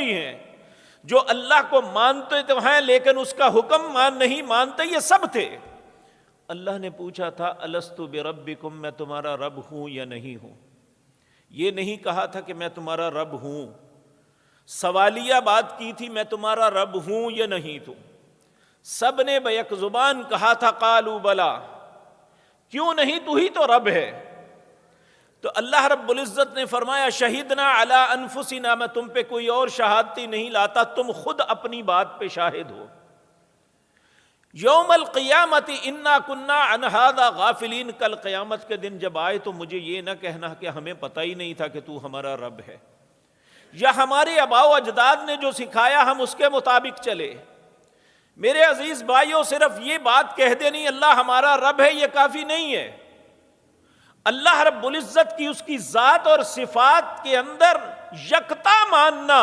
بھی ہیں جو اللہ کو مانتے تو ہیں لیکن اس کا حکم نہیں مانتے، یہ سب تھے۔ اللہ نے پوچھا تھا الست بربکم، میں تمہارا رب ہوں یا نہیں ہوں؟ یہ نہیں کہا تھا کہ میں تمہارا رب ہوں، سوالیہ بات کی تھی میں تمہارا رب ہوں یا نہیں ہوں؟ سب نے بیک زبان کہا تھا قالوا بلا، کیوں نہیں، تو ہی تو رب ہے۔ تو اللہ رب العزت نے فرمایا شہدنا علی انفسنا، میں تم پہ کوئی اور شہادتی نہیں لاتا، تم خود اپنی بات پہ شاہد ہو۔ یوم القیامت انا کنا عن ھذا غافلین، کل قیامت کے دن جب آئے تو مجھے یہ نہ کہنا کہ ہمیں پتہ ہی نہیں تھا کہ تو ہمارا رب ہے، یا ہمارے آباء و اجداد نے جو سکھایا ہم اس کے مطابق چلے۔ میرے عزیز بھائیوں، صرف یہ بات کہہ دے نہیں اللہ ہمارا رب ہے یہ کافی نہیں ہے۔ اللہ رب العزت کی اس کی ذات اور صفات کے اندر یکتا ماننا